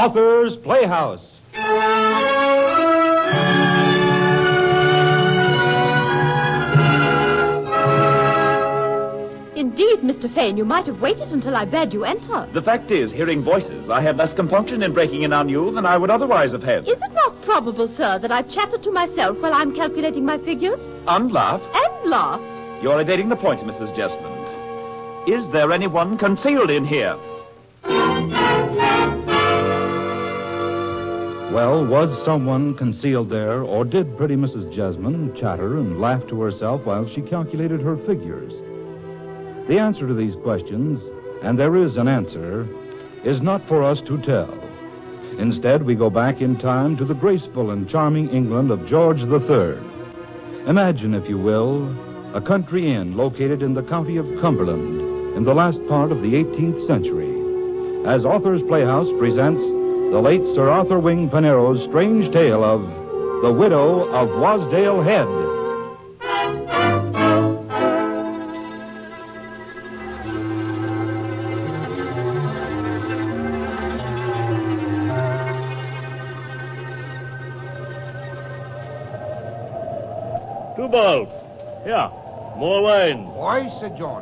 Author's Playhouse. Indeed, Mr. Fane, you might have waited until I bade you enter. The fact is, hearing voices, I had less compunction in breaking in on you than I would otherwise have had. Is it not probable, sir, that I've chatted to myself while I'm calculating my figures? And laughed. And laughed. You're evading the point, Mrs. Jesmond. Is there anyone concealed in here? Well, was someone concealed there, or did pretty Mrs. Jesmond chatter and laugh to herself while she calculated her figures? The answer to these questions, and there is an answer, is not for us to tell. Instead, we go back in time to the graceful and charming England of George III. Imagine, if you will, a country inn located in the county of Cumberland in the last part of the 18th century. As Author's Playhouse presents the late Sir Arthur Wing Panero's strange tale of The Widow of Wasdale Head. Tubal. Here, more wine. Why, Sir John?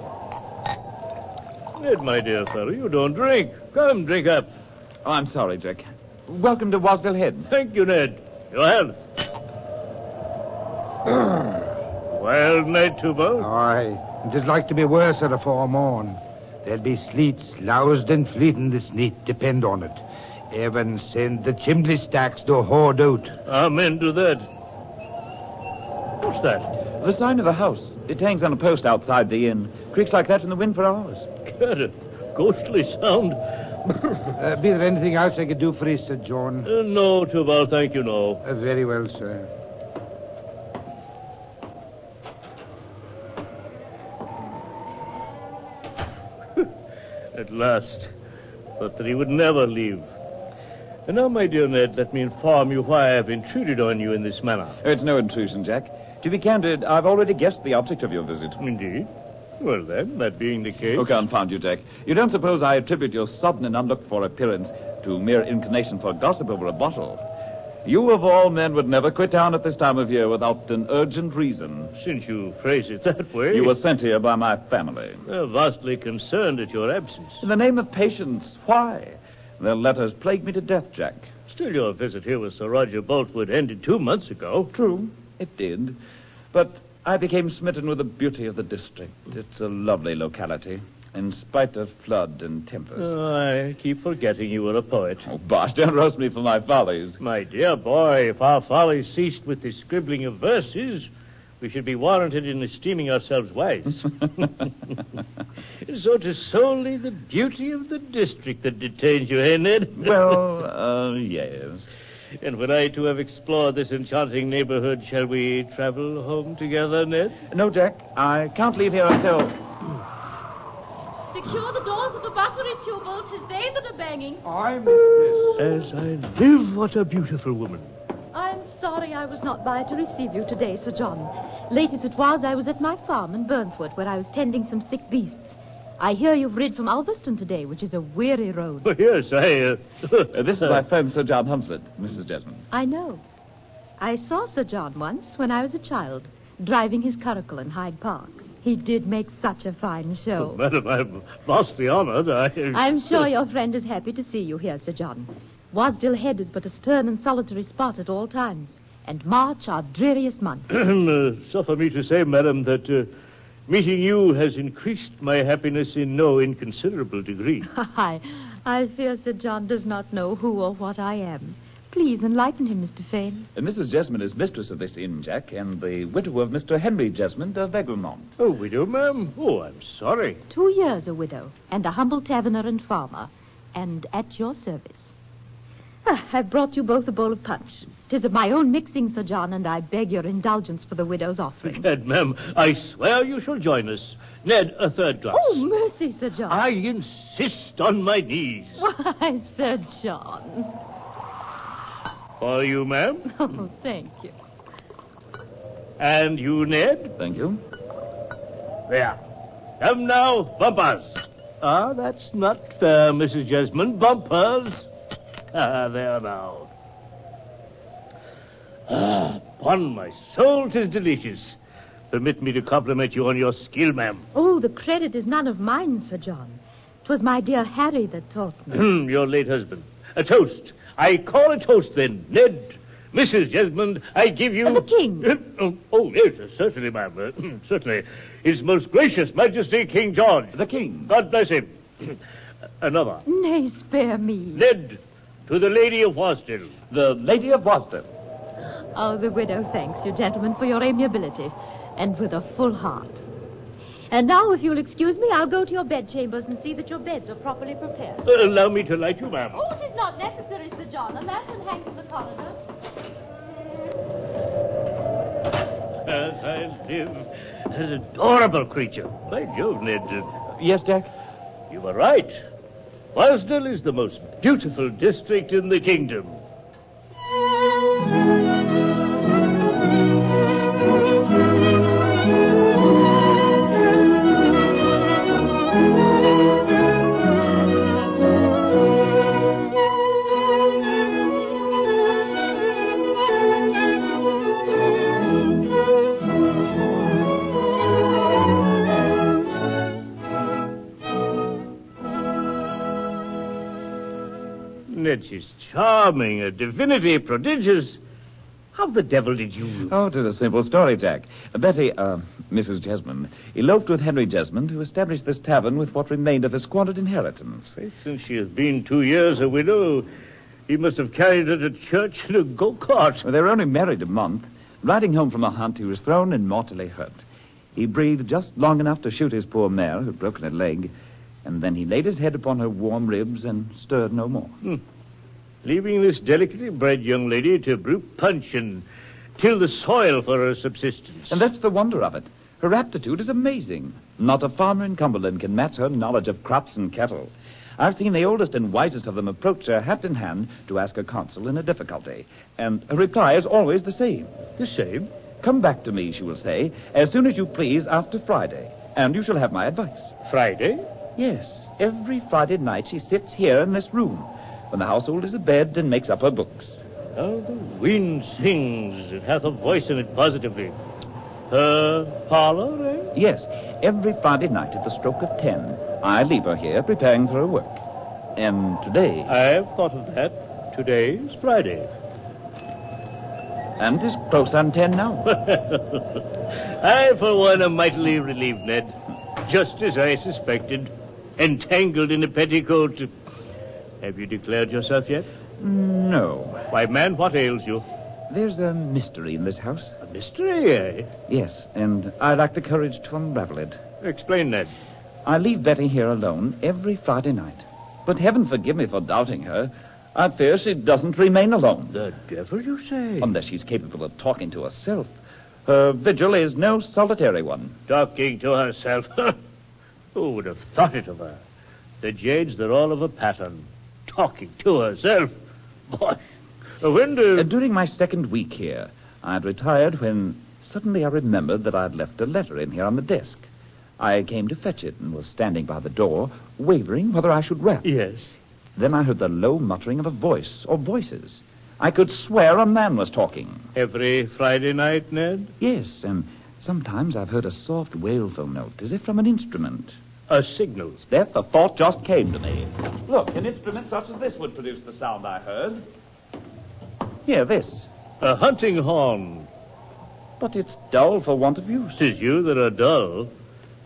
Ned, my dear fellow, you don't drink. Come, drink up. Oh, I'm sorry, Jack. Welcome to Wasdale Head. Thank you, Ned. Your health. Well, Ned Tubal. Aye, it'd like to be worse at a foremorn. There'll be sleets, loused and fleeting this neat, depend on it. Heaven send the chimney stacks to hoard out. Amen to that. What's that? The sign of the house. It hangs on a post outside the inn. Creaks like that in the wind for hours. Got a ghostly sound. Be there anything else I could do for you, Sir John? No, Tubal, thank you, no. Very well, sir. At last. Thought that he would never leave. And now, my dear Ned, let me inform you why I have intruded on you in this manner. It's no intrusion, Jack. To be candid, I've already guessed the object of your visit. Indeed? Well, then, that being the case... Oh, confound you, Jack. You don't suppose I attribute your sudden and unlooked-for appearance to mere inclination for gossip over a bottle? You, of all men, would never quit town at this time of year without an urgent reason. Since you phrase it that way... You were sent here by my family. They're vastly concerned at your absence. In the name of patience, why? Their letters plague me to death, Jack. Still, your visit here with Sir Roger Boltwood ended 2 months ago. True, it did. But I became smitten with the beauty of the district. It's a lovely locality, in spite of flood and tempest. I keep forgetting you were a poet. Oh, bosh, don't roast me for my follies. My dear boy, if our follies ceased with the scribbling of verses, we should be warranted in esteeming ourselves wise. So 'tis solely the beauty of the district that detains you, eh, Ned? Well, yes. And when I too have explored this enchanting neighborhood, shall we travel home together, Ned? No, Jack, I can't leave here until... Secure the doors of the buttery, Tubal. 'Tis they that are banging. I mistress. As I live, what a beautiful woman. I'm sorry I was not by to receive you today, Sir John. Late as it was, I was at my farm in Burnford, where I was tending some sick beasts. I hear you've rid from Ulverston today, which is a weary road. Oh, yes, this is my friend, Sir John Hunsford, Mrs. Jesmond. I know. I saw Sir John once when I was a child, driving his curricle in Hyde Park. He did make such a fine show. Oh, madam, I'm vastly honored. I'm sure your friend is happy to see you here, Sir John. Wasdale Head is but a stern and solitary spot at all times, and March our dreariest month. Suffer me to say, madam, that meeting you has increased my happiness in no inconsiderable degree. I fear Sir John does not know who or what I am. Please enlighten him, Mr. Fane. Mrs. Jesmond is mistress of this inn, Jack, and the widow of Mr. Henry Jesmond of Egremont. Oh, widow, ma'am? Oh, I'm sorry. 2 years a widow, and a humble taverner and farmer, and at your service. I've brought you both a bowl of punch. 'Tis of my own mixing, Sir John, and I beg your indulgence for the widow's offering. Ned, ma'am, I swear you shall join us. Ned, a third glass. Oh, mercy, Sir John. I insist on my knees. Why, Sir John. For you, ma'am. Oh, thank you. And you, Ned. Thank you. There. Come now, bumpers. Ah, that's not fair, Mrs. Jesmond. Bumpers. There now. Upon my soul, 'tis delicious. Permit me to compliment you on your skill, ma'am. Oh, the credit is none of mine, Sir John. 'Twas my dear Harry that taught me. Your late husband. A toast. I call a toast, then. Ned, Mrs. Jesmond, I give you... The king. Yes, certainly, ma'am. Certainly. His most gracious Majesty, King George. The king. God bless him. Another. Nay, spare me. Ned, to the Lady of Wasdale. The Lady of Wasdale. Oh, the widow thanks you, gentlemen, for your amiability, and with a full heart. And now, if you'll excuse me, I'll go to your bedchambers and see that your beds are properly prepared. Allow me to light you, ma'am. Oh, it is not necessary, Sir John. A lantern hangs in the corridor. As I live, an adorable creature. By Jove, Ned. Yes, Jack? You were right. Wasdale is the most beautiful district in the kingdom. Ned, she's charming, a divinity prodigious. How the devil did you... Oh, it is a simple story, Jack. Betty, Mrs. Jesmond, eloped with Henry Jesmond, who established this tavern with what remained of his squandered inheritance. Since she has been 2 years a widow, he must have carried her to church in a go-kart. Well, they were only married a month. Riding home from a hunt, he was thrown and mortally hurt. He breathed just long enough to shoot his poor mare, who'd broken her leg, and then he laid his head upon her warm ribs and stirred no more. Leaving this delicately bred young lady to brew punch and till the soil for her subsistence. And that's the wonder of it. Her aptitude is amazing. Not a farmer in Cumberland can match her knowledge of crops and cattle. I've seen the oldest and wisest of them approach her hat in hand to ask her counsel in a difficulty. And her reply is always the same. The same? Come back to me, she will say, as soon as you please after Friday, and you shall have my advice. Friday? Yes, every Friday night she sits here in this room, when the household is abed and makes up her books. Oh, the wind sings. It hath a voice in it positively. Her parlor, eh? Yes, every Friday night at the stroke of 10, I leave her here preparing for her work. And today... I've thought of that. Today's Friday. And 'tis close on 10 now. I, for one, am mightily relieved, Ned. Just as I suspected. Entangled in a petticoat. Have you declared yourself yet? No. Why, man, what ails you? There's a mystery in this house. A mystery, eh? Yes, and I lack the courage to unravel it. Explain, Ned. I leave Betty here alone every Friday night. But heaven forgive me for doubting her. I fear she doesn't remain alone. The devil, you say? Unless she's capable of talking to herself. Her vigil is no solitary one. Talking to herself? Who would have thought it of her? The jades, they're all of a pattern. Talking to herself? Boy, when do... During my second week here, I had retired when suddenly I remembered that I had left a letter in here on the desk. I came to fetch it and was standing by the door, wavering whether I should rap. Yes. Then I heard the low muttering of a voice, or voices. I could swear a man was talking. Every Friday night, Ned? Yes, and sometimes I've heard a soft wailful note, as if from an instrument. A signal. That the thought just came to me. Look, an instrument such as this would produce the sound I heard. Here, this. A hunting horn. But it's dull for want of use. 'Tis you that are dull.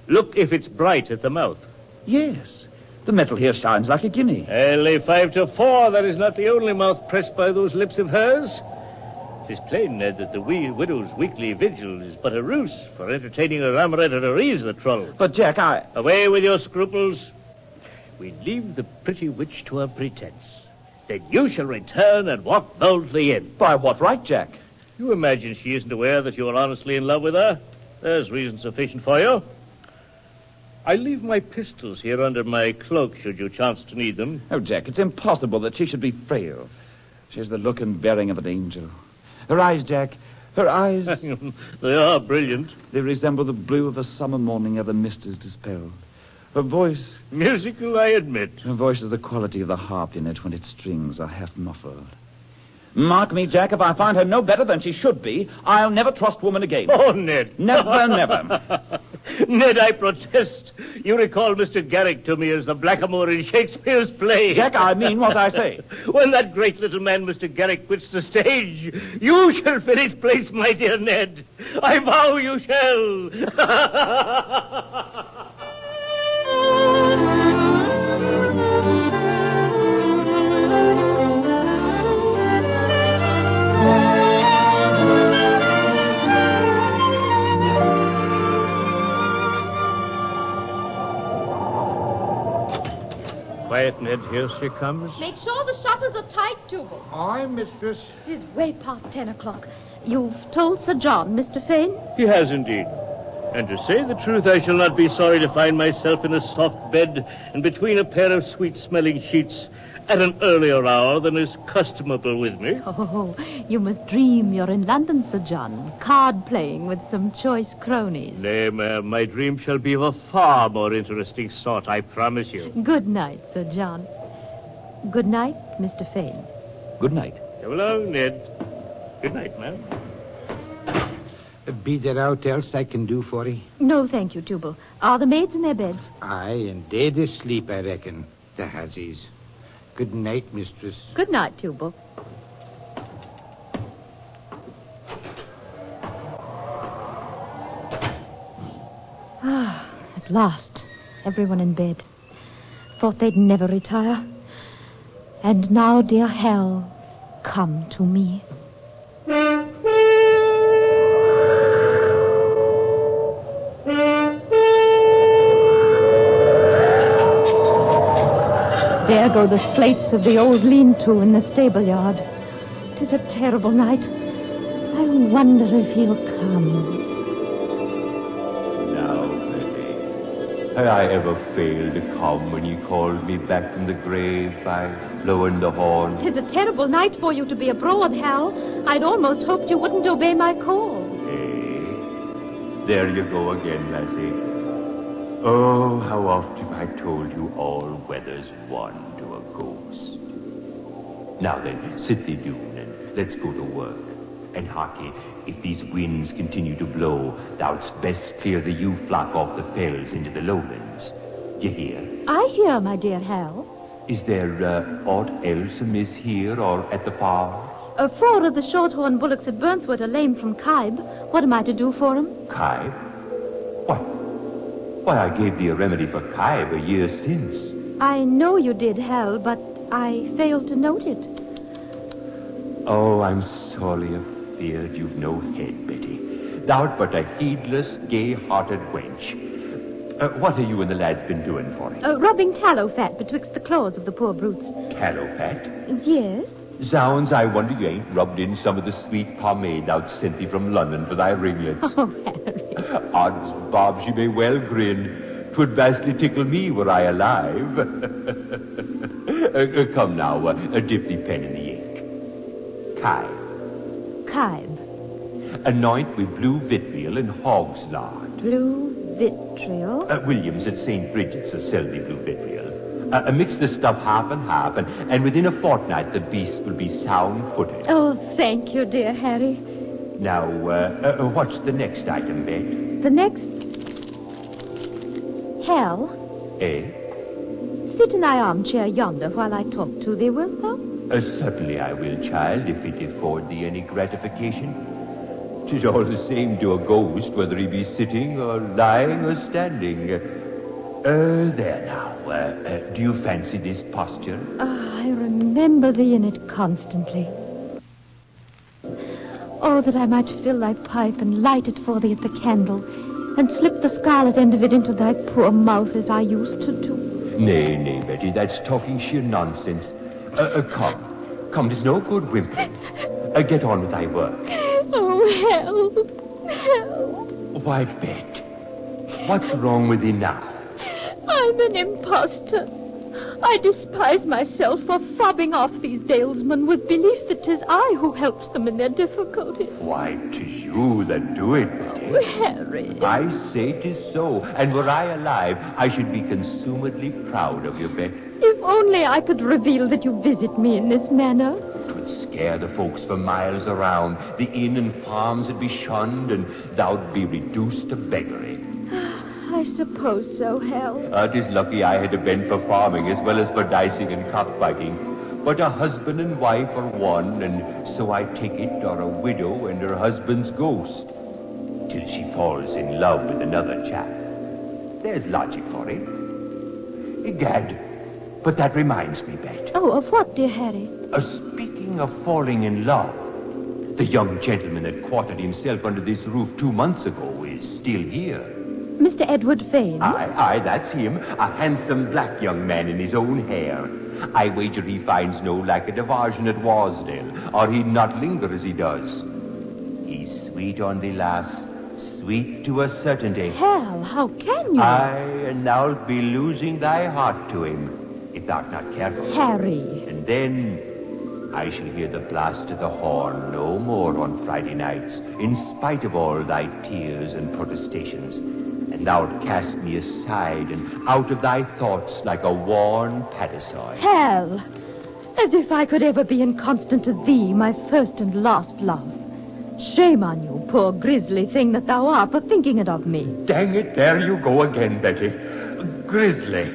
Look if it's bright at the mouth. Yes. The metal here shines like a guinea. I'll lay 5 to 4. That is not the only mouth pressed by those lips of hers. 'Tis plain, Ned, that the widow's weekly vigil is but a ruse for entertaining a ramrod and a rees, the troll. But, Jack, Away with your scruples. We leave the pretty witch to her pretense. Then you shall return and walk boldly in. By what right, Jack? You imagine she isn't aware that you are honestly in love with her? There's reason sufficient for you. I leave my pistols here under my cloak, should you chance to need them. Oh, Jack, it's impossible that she should be frail. She has the look and bearing of an angel. Her eyes, Jack, her eyes... They are brilliant. They resemble the blue of a summer morning ere the mist is dispelled. Her voice... Musical, I admit. Her voice is the quality of the harp in it when its strings are half muffled. Mark me, Jack, if I find her no better than she should be, I'll never trust woman again. Oh, Ned. Never, never. Ned, I protest. You recall Mr. Garrick to me as the blackamoor in Shakespeare's play. Jack, I mean what I say. When that great little man, Mr. Garrick, quits the stage, you shall fill his place, my dear Ned. I vow you shall. Quiet, Ned. Here she comes. Make sure the shutters are tight, Tubal. Aye, mistress. It is way past 10 o'clock. You've told Sir John, Mr. Fane? He has indeed. And to say the truth, I shall not be sorry to find myself in a soft bed and between a pair of sweet-smelling sheets at an earlier hour than is customable with me. Oh, you must dream you're in London, Sir John, card-playing with some choice cronies. Nay, ma'am, my dream shall be of a far more interesting sort, I promise you. Good night, Sir John. Good night, Mr. Fane. Good night. Come along, Ned. Good night, ma'am. Be there aught else I can do for ye? No, thank you, Tubal. Are the maids in their beds? Aye, and dead asleep, I reckon. The hazzies. Good night, mistress. Good night, Tubal. At last, everyone in bed. Thought they'd never retire. And now, dear hell, come to me. There go the slates of the old lean-to in the stable yard. 'Tis a terrible night. I wonder if he'll come. Now, Betty, had I ever failed to come when you called me back from the grave by blowing the horn? 'Tis a terrible night for you to be abroad, Hal. I'd almost hoped you wouldn't obey my call. Hey, there you go again, lassie. Oh, how oft have I told you all weather's one to a ghost. Now then, sit thee down and let's go to work. And harkye, if these winds continue to blow, thou'dst best clear the ewe flock off the fells into the lowlands. D'ye hear? I hear, my dear Hal. Is there aught else amiss here or at the farm? 4 of the shorthorn bullocks at Burnswood are lame from Kybe. What am I to do for 'em? Kybe? Why, I gave thee a remedy for Kybe a year since. I know you did, Hal, but I failed to note it. Oh, I'm sorely afeard you've no head, Betty. Thou'rt but a heedless, gay-hearted wench. What have you and the lads been doing for it? Rubbing tallow fat betwixt the claws of the poor brutes. Tallow fat? Yes? Zounds, I wonder you ain't rubbed in some of the sweet pomade thou'd sent thee from London for thy ringlets. Oh, Harry. Odds bobs, you may well grin. 'Twould vastly tickle me were I alive. Come now, dip thee pen in the ink. Kybe. Kybe. Anoint with blue vitriol and hog's lard. Blue vitriol? Williams at St. Bridget's will sell thee blue vitriol. Mix the stuff half and half, and within a fortnight the beast will be sound-footed. Oh, thank you, dear Harry. Now, what's the next item, Bet? The next... Hal, Eh? sit in thy armchair yonder while I talk to thee, wilt thou? Certainly I will, child, if it afford thee any gratification. 'Tis all the same to a ghost, whether he be sitting or lying or standing. There now. Do you fancy this posture? I remember thee in it constantly. Oh, that I might fill thy pipe and light it for thee at the candle, and slip the scarlet end of it into thy poor mouth as I used to do. Nay, Betty, that's talking sheer nonsense. Come, 'tis no good whimpering. Get on with thy work. Oh, help! Why, Bet, what's wrong with thee now? I'm an imposter. I despise myself for fobbing off these dalesmen with belief that 'tis I who helps them in their difficulties. Why, 'tis you that do it, Betty. Harry. I say 'tis so, and were I alive, I should be consumedly proud of you, Bet. If only I could reveal that you visit me in this manner. 'Twould scare the folks for miles around. The inn and farms would be shunned, and thou'd be reduced to beggary. I suppose so, Hal. 'Tis lucky I had a bent for farming as well as for dicing and cockfighting. But a husband and wife are one, and so I take it are a widow and her husband's ghost. Till she falls in love with another chap. There's logic for it. Egad, but that reminds me, Bet. Oh, of what, dear Harry? Speaking of falling in love, the young gentleman that quartered himself under this roof 2 months ago is still here. Mr. Edward Fane? Aye, that's him. A handsome black young man in his own hair. I wager he finds no lack of diversion at Wasdale, or he'd not linger as he does. He's sweet on thee, lass. Sweet to a certainty. Hal, how can you? Aye, and thou'lt be losing thy heart to him, if thou'rt not careful. Harry. And then I shall hear the blast of the horn no more on Friday nights, in spite of all thy tears and protestations. And thou'lt cast me aside and out of thy thoughts like a worn paduasoy. Hal, as if I could ever be inconstant to thee, my first and last love. Shame on you, poor grisly thing that thou art, for thinking it of me. Dang it, there you go again, Betty. Grizzly.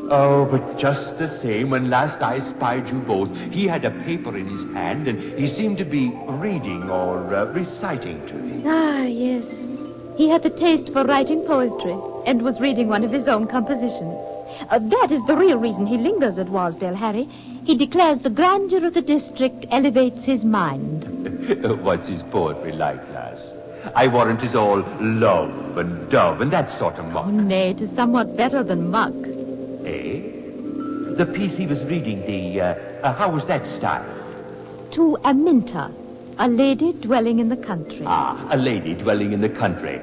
Oh, but just the same, when last I spied you both, he had a paper in his hand, and he seemed to be reading or reciting to me. Ah, yes. He had the taste for writing poetry, and was reading one of his own compositions. That is the real reason he lingers at Wasdale, Harry. He declares the grandeur of the district elevates his mind. What's his poetry like, lass? I warrant 'tis all love and dove and that sort of Oh, muck. nay, it is somewhat better than muck. Eh? The piece he was reading, how was that style? To Aminta, a lady dwelling in the country. Ah, a lady dwelling in the country.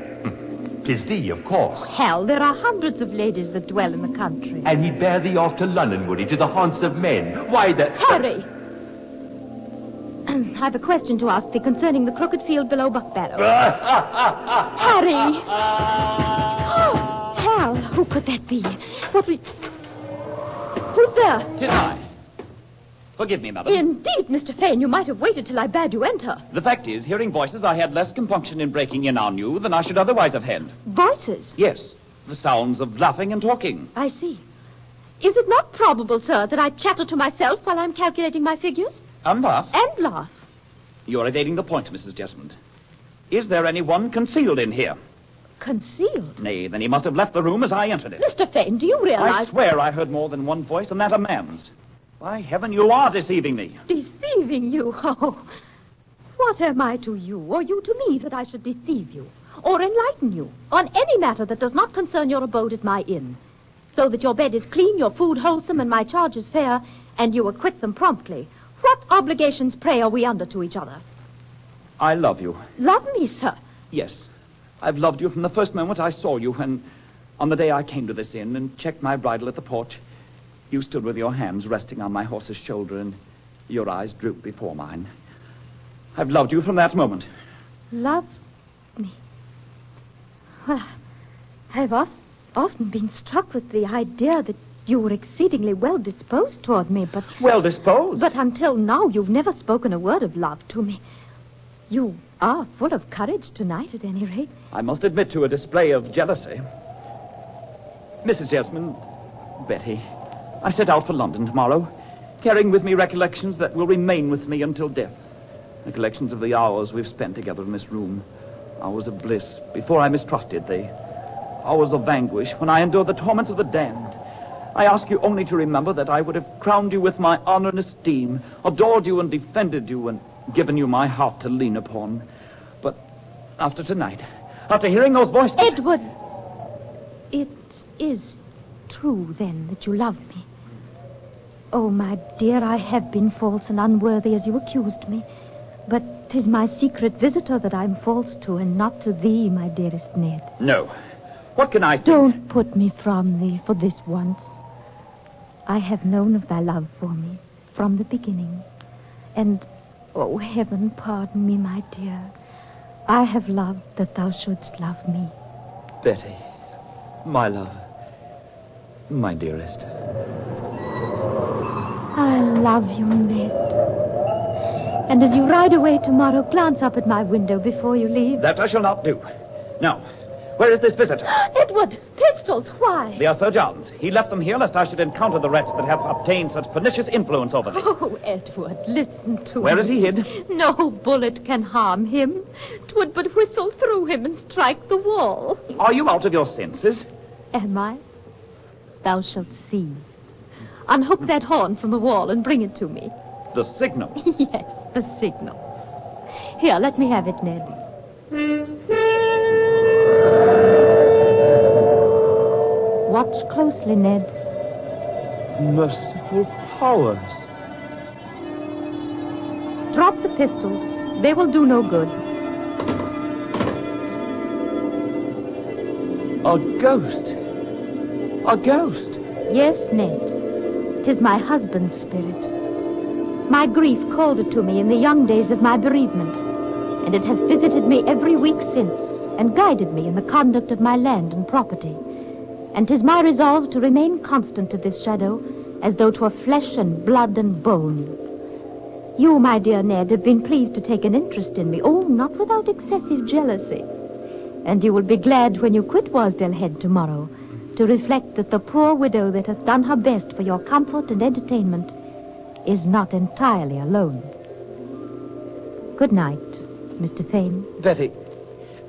'Tis thee, of course. Hell, there are hundreds of ladies that dwell in the country. And he'd bear thee off to London, would he, to the haunts of men? Why, Harry! I've a question to ask thee concerning the crooked field below Buckbarrow. Harry! Oh, Hal, who could that be? Who's there? 'Tis I. Forgive me, madam. Indeed, Mr. Fane, you might have waited till I bade you enter. The fact is, hearing voices, I had less compunction in breaking in on you than I should otherwise have had. Voices? Yes, the sounds of laughing and talking. I see. Is it not probable, sir, that I chatter to myself while I'm calculating my figures? And laugh. And laugh. You're evading the point, Mrs. Jesmond. Is there anyone concealed in here? Concealed? Nay, then he must have left the room as I entered it. Mr. Fane, do you realize... I swear I heard more than one voice, and that a man's. By heaven, you are deceiving me. Deceiving you? Oh, what am I to you, or you to me, that I should deceive you, or enlighten you, on any matter that does not concern your abode at my inn, so that your bed is clean, your food wholesome, and my charges fair, and you acquit them promptly? What obligations, pray, are we under to each other? I love you. Love me, sir? Yes. I've loved you from the first moment I saw you, and on the day I came to this inn and checked my bridle at the porch, you stood with your hands resting on my horse's shoulder, and your eyes drooped before mine. I've loved you from that moment. Love me? Well, I've often been struck with the idea that you were exceedingly well disposed toward me, but... Well disposed? But until now, you've never spoken a word of love to me. You are full of courage tonight, at any rate. I must admit to a display of jealousy. Mrs. Jesmond, Betty, I set out for London tomorrow, carrying with me recollections that will remain with me until death. Recollections of the hours we've spent together in this room. Hours of bliss before I mistrusted thee. Hours of anguish when I endured the torments of the damned. I ask you only to remember that I would have crowned you with my honor and esteem, adored you and defended you, and given you my heart to lean upon. But after tonight, after hearing those voices... Edward, it is true, then, that you love me. Oh, my dear, I have been false and unworthy as you accused me. But 'tis my secret visitor that I'm false to, and not to thee, my dearest Ned. No. What can I do? Don't put me from thee for this once. I have known of thy love for me from the beginning. And, oh, heaven pardon me, my dear, I have loved that thou shouldst love me. Betty, my love, my dearest. I love you, Ned. And as you ride away tomorrow, glance up at my window before you leave. That I shall not do. Now, where is this visitor? Edward, pistols, why? They are Sir John's. He left them here lest I should encounter the wretch that hath obtained such pernicious influence over thee. Oh, Edward, listen to me. Where is he hid? No bullet can harm him. 'Twould but whistle through him and strike the wall. Are you out of your senses? Am I? Thou shalt see. Unhook that horn from the wall and bring it to me. The signal. Yes, the signal. Here, let me have it, Ned. Watch closely, Ned. Merciful powers. Drop the pistols. They will do no good. A ghost. A ghost. Yes, Ned. 'Tis my husband's spirit. My grief called it to me in the young days of my bereavement, and it has visited me every week since, and guided me in the conduct of my land and property. And 'tis my resolve to remain constant to this shadow, as though 'twere flesh and blood and bone. You, my dear Ned, have been pleased to take an interest in me, oh, not without excessive jealousy. And you will be glad when you quit Wasdale Head tomorrow, to reflect that the poor widow that hath done her best for your comfort and entertainment is not entirely alone. Good night, Mr. Fane. Betty,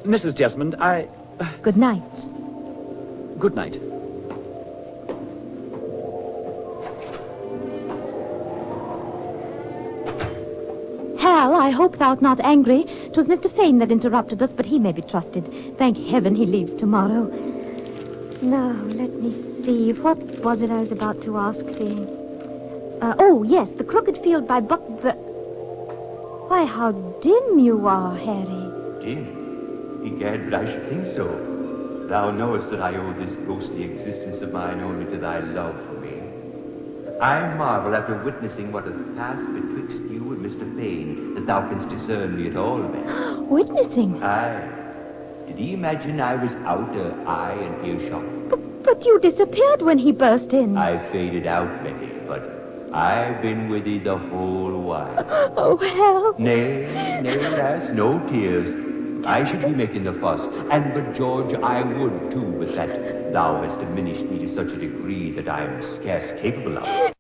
Mrs. Jesmond, Good night. Good night. Hal, I hope thou'rt not angry. 'Twas Mr. Fane that interrupted us, but he may be trusted. Thank heaven he leaves tomorrow. Now, let me see. What was it I was about to ask thee? Oh, yes, the Crooked Field by Buck... Why, how dim you are, Harry. Dim? Egad, but I should think so. Thou knowest that I owe this ghostly existence of mine only to thy love for me. I marvel after witnessing what hath passed betwixt you and Mr. Fane, that thou canst discern me at all, Betty. Witnessing? Aye. Did he imagine I was out eye and earshot? But you disappeared when he burst in. I faded out, Betty, but I've been with thee the whole while. Oh, Hal. Nay, lass, no tears. I should be making the fuss, and but George, I would too, but that thou hast diminished me to such a degree that I am scarce capable of it.